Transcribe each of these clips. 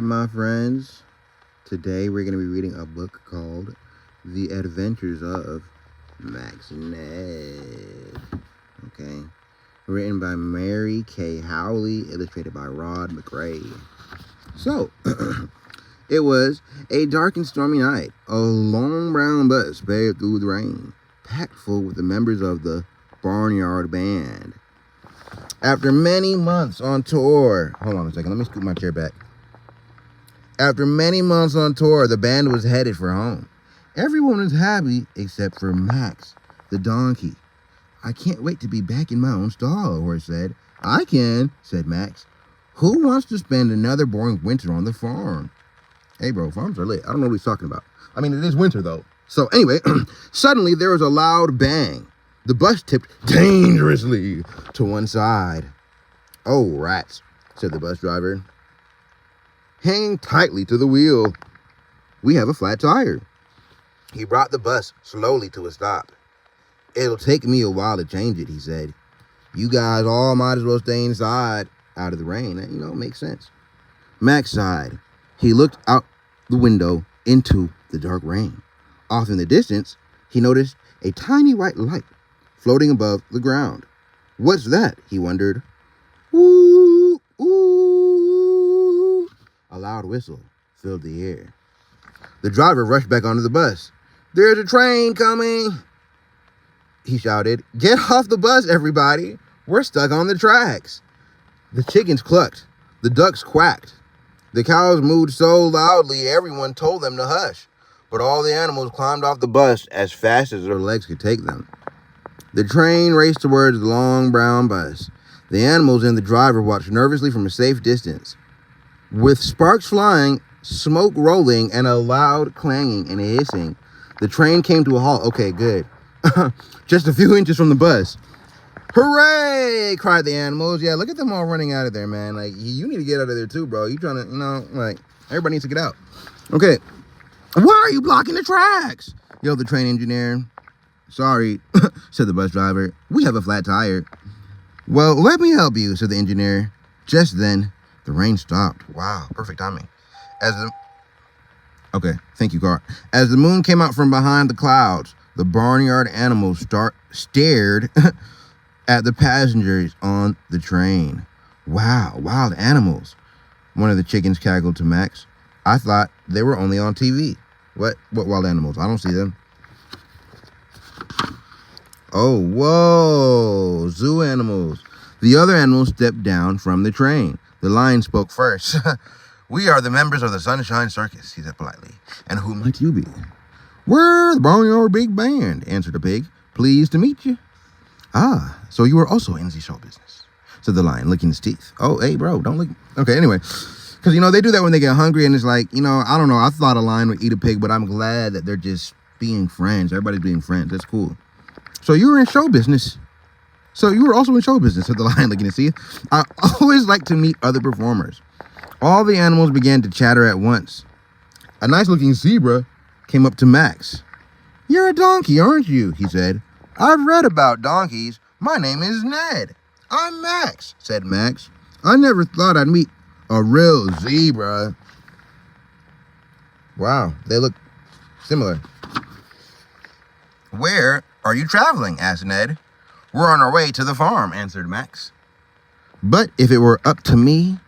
right, my friends. Today we're going to be reading a book called The Adventures of Max Ned. Okay. Written by Mary K. Howley, illustrated by Rod McRae. So, it was a dark and stormy night. A long brown bus sped through the rain, packed full with the members of the Barnyard Band. After many months on tour, hold on a second, let me scoot my chair back. After many months on tour, the band was headed for home. Everyone was happy except for Max, the donkey. I can't wait to be back in my own stall, a horse said. I can, said Max. Who wants to spend another boring winter on the farm? Hey, bro, farms are lit. I don't know what he's talking about. I mean, it is winter, though. So anyway, suddenly there was a loud bang. The bus tipped dangerously to one side. Oh, rats, said the bus driver. Hang tightly to the wheel. We have a flat tire. He brought the bus slowly to a stop. It'll take me a while to change it, he said. You guys all might as well stay inside out of the rain. That, makes sense. Max sighed. He looked out the window into the dark rain. Off in the distance, he noticed a tiny white light floating above the ground. What's that? He wondered. Ooh, ooh. A loud whistle filled the air. The driver rushed back onto the bus. There's a train coming, he shouted. Get off the bus, everybody. We're stuck on the tracks. The chickens clucked. The ducks quacked. The cows mooed so loudly everyone told them to hush. But all the animals climbed off the bus as fast as their legs could take them. The train raced towards the long brown bus. The animals and the driver watched nervously from a safe distance. With sparks flying, smoke rolling, and a loud clanging and hissing, the train came to a halt. Okay, good. Just a few inches from the bus. Hooray! Cried the animals. Yeah, look at them all running out of there, man. Like, you need to get out of there too, bro. You trying to, everybody needs to get out. Okay. Why are you blocking the tracks? Yelled the train engineer. Sorry, said the bus driver. We have a flat tire. Well, let me help you, said the engineer. Just then, the rain stopped. Wow, perfect timing. Okay, thank you, Carl. As the moon came out from behind the clouds, the barnyard animals stared at the passengers on the train. Wow, wild animals. One of the chickens cackled to Max. I thought they were only on TV. What wild animals? I don't see them. Oh, whoa, zoo animals. The other animals stepped down from the train. The lion spoke first. We are the members of the Sunshine Circus, he said politely. And who might you be? We're the Barnyard Big Band, answered the pig. Pleased to meet you. Ah, so you are also in the show business, said the lion, licking his teeth. Oh, hey, bro, don't lick. Okay, anyway. Because, they do that when they get hungry, and it's like, I don't know. I thought a lion would eat a pig, but I'm glad that they're just being friends. Everybody's being friends. That's cool. So you were in show business. So you were also in show business, said the lion, looking to see. I always like to meet other performers. All the animals began to chatter at once. A nice-looking zebra came up to Max. You're a donkey, aren't you? He said. I've read about donkeys. My name is Ned. I'm Max, said Max. I never thought I'd meet a real zebra. Wow, they look similar. Where are you traveling? Asked Ned. We're on our way to the farm, answered Max. But if it were up to me,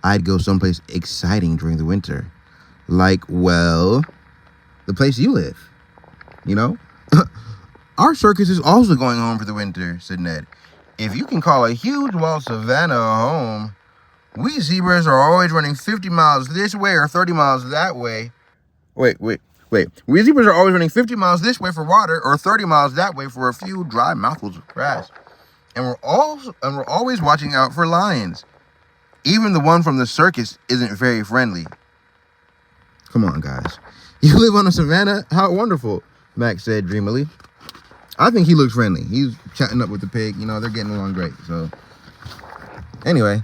I'd go someplace exciting during the winter. Like, well, the place you live, Our circus is also going home for the winter, said Ned. If you can call a huge walled savanna a home, we zebras are always running 50 miles this way or 30 miles that way. Wait. We zebras are always running 50 miles this way for water or 30 miles that way for a few dry mouthfuls of grass. And we're always watching out for lions. Even the one from the circus isn't very friendly. Come on, guys. You live on a savanna? How wonderful, Max said dreamily. I think he looks friendly. He's chatting up with the pig. They're getting along great. So, anyway.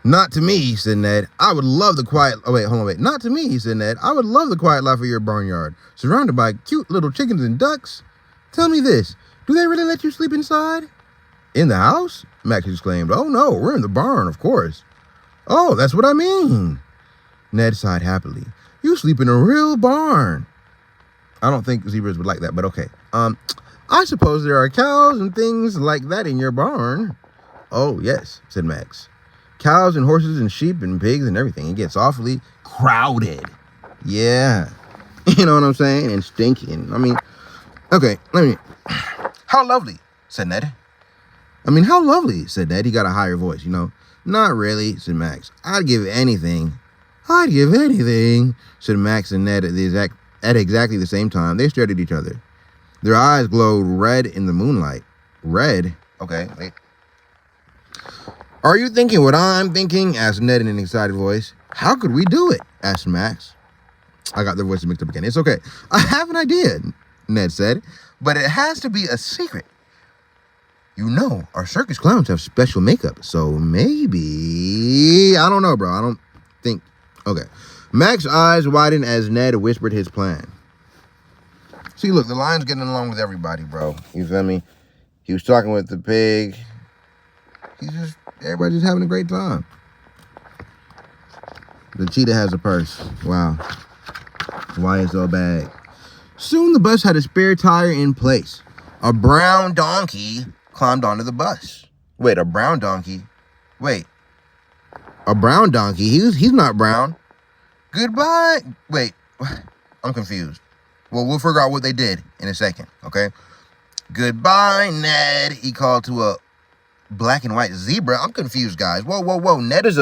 Not to me, said Ned. I would love the quiet... Oh, wait, hold on, wait. Not to me, said Ned. I would love the quiet life of your barnyard, surrounded by cute little chickens and ducks. Tell me this. Do they really let you sleep inside? In the house? Max exclaimed. Oh, no, we're in the barn, of course. Oh, that's what I mean. Ned sighed happily. You sleep in a real barn. I don't think zebras would like that, but okay. I suppose there are cows and things like that in your barn. Oh, yes, said Max. Cows and horses and sheep and pigs and everything. It gets awfully crowded. Yeah. You know what I'm saying? And stinky. And, okay, how lovely, said Ned. How lovely, said Ned. He got a higher voice, Not really, said Max. I'd give anything, said Max and Ned at exactly the same time. They stared at each other. Their eyes glowed red in the moonlight. Red? Okay, wait. Are you thinking what I'm thinking? Asked Ned in an excited voice. How could we do it? Asked Max. I got their voices mixed up again. It's okay. I have an idea, Ned said, but it has to be a secret. Our circus clowns have special makeup, so maybe... I don't know, bro. I don't think... Okay. Max's eyes widened as Ned whispered his plan. See, look, the lion's getting along with everybody, bro. You feel me? He was talking with the pig. Everybody's just having a great time. The cheetah has a purse. Wow. YSL bag. Soon the bus had a spare tire in place. A brown donkey climbed onto the bus. Wait, a brown donkey? Wait. A brown donkey? He's not brown. Goodbye. Wait. I'm confused. Well, we'll figure out what they did in a second, okay? Goodbye, Ned, he called to a black and white zebra. I'm confused, guys. Whoa. Ned is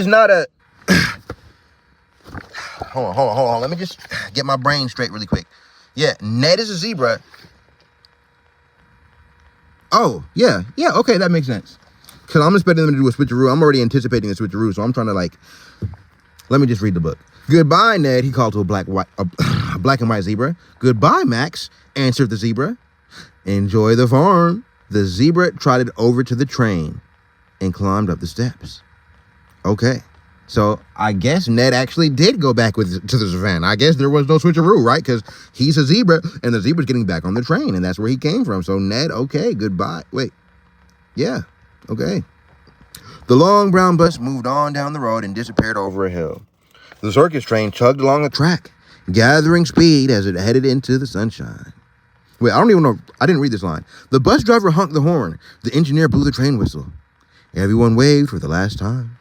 not a... Hold on. Let me just get my brain straight really quick. Yeah, Ned is a zebra. Oh, yeah, okay, that makes sense. Because I'm expecting them to do a switcheroo. I'm already anticipating a switcheroo, so I'm trying to, let me just read the book. Goodbye, Ned, he called to a black and white zebra. Goodbye, Max, answered the zebra. Enjoy the farm. The zebra trotted over to the train and climbed up the steps. Okay, so I guess Ned actually did go back to the savannah. I guess there was no switcheroo, right? Because he's a zebra, and the zebra's getting back on the train, and that's where he came from. So Ned, okay, goodbye. Wait, yeah, okay. The long brown bus moved on down the road and disappeared over a hill. The circus train chugged along the track, gathering speed as it headed into the sunshine. Wait, I don't even know. I didn't read this line. The bus driver honked the horn. The engineer blew the train whistle. Everyone waved for the last time.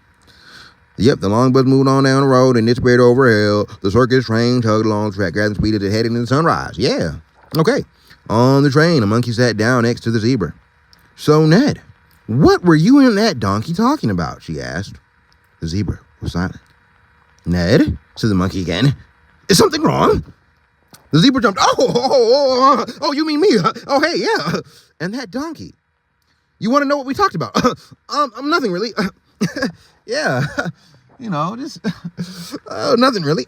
Yep, the long bus moved on down the road and disappeared over a hill. The circus train tugged along the track, gathering speed as it headed into the sunrise. Yeah, okay. On the train, a monkey sat down next to the zebra. So, Ned, what were you and that donkey talking about? She asked. The zebra was silent. Ned, said the monkey again, is something wrong? The zebra jumped. Oh, you mean me? Oh, hey, yeah. And that donkey. You want to know what we talked about? Nothing really. Yeah, just nothing really.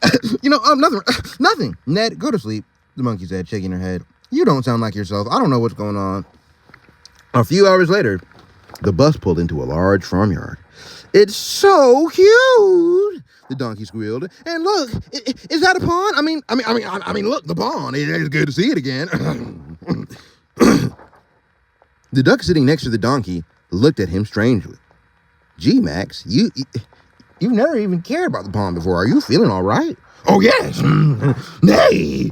Nothing. Ned, go to sleep, the monkey said, shaking her head. You don't sound like yourself. I don't know what's going on. A few hours later, the bus pulled into a large farmyard. It's so cute, the donkey squealed. And look, is that a pond? I mean, look, the pond. It's good to see it again. The duck sitting next to the donkey looked at him strangely. Gee, Max, you've never even cared about the pond before. Are you feeling all right? Oh, yes. Nay.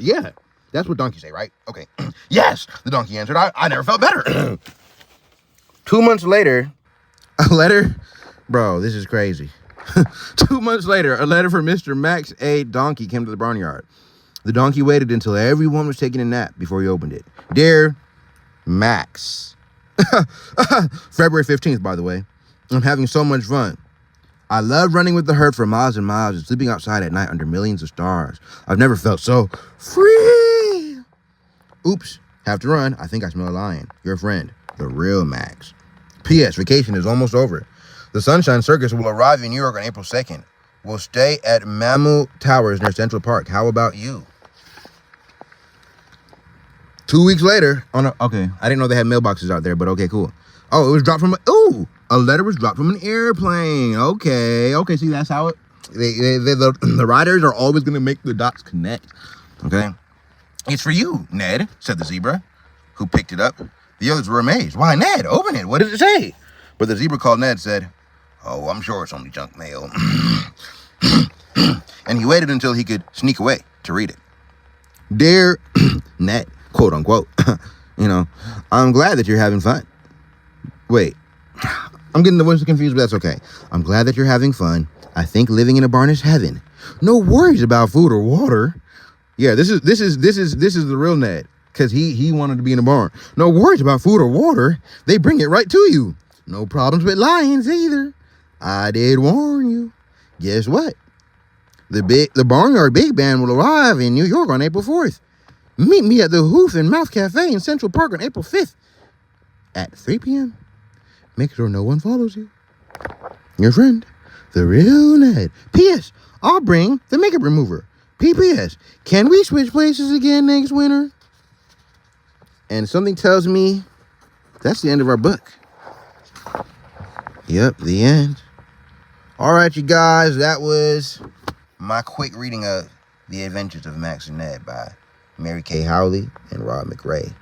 Yeah. That's what donkeys say, right? Okay. Yes, the donkey answered. I never felt better. 2 months later, a letter? Bro, this is crazy. 2 months later, a letter from Mr. Max A. Donkey came to the barnyard. The donkey waited until everyone was taking a nap before he opened it. Dear Max. February 15th, by the way. I'm having so much fun. I love running with the herd for miles and miles and sleeping outside at night under millions of stars. I've never felt so free. Oops, have to run. I think I smell a lion. Your friend, the real Max. P.S. Vacation is almost over. The Sunshine Circus will arrive in New York on April 2nd. We'll stay at Mammal Towers near Central Park. How about you? 2 weeks later, okay, I didn't know they had mailboxes out there, but okay, cool. Oh, it was dropped from a letter was dropped from an airplane. Okay, see, that's how it. The writers are always gonna make the dots connect. Okay, it's for you, Ned, said the zebra, who picked it up. The others were amazed. Why, Ned, open it. What does it say? But the zebra called Ned said, Oh, I'm sure it's only junk mail. And he waited until he could sneak away to read it. Dear Ned, quote unquote, I'm glad that you're having fun. Wait, I'm getting the words confused, but that's okay. I'm glad that you're having fun. I think living in a barn is heaven. No worries about food or water. Yeah, this is the real Ned, because he wanted to be in a barn. No worries about food or water. They bring it right to you. No problems with lions either. I did warn you. Guess what? The Barnyard Big Band will arrive in New York on April 4th. Meet me at the Hoof and Mouth Cafe in Central Park on April 5th at 3 p.m. Make sure no one follows you. Your friend, the real Ned. P.S. I'll bring the makeup remover. P.P.S. Can we switch places again next winter? And something tells me that's the end of our book. Yep, the end. All right, you guys, that was my quick reading of The Adventures of Max Ned by Mary K. Howley and Rob McRae.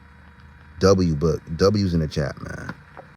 W book. W's in the chat, man.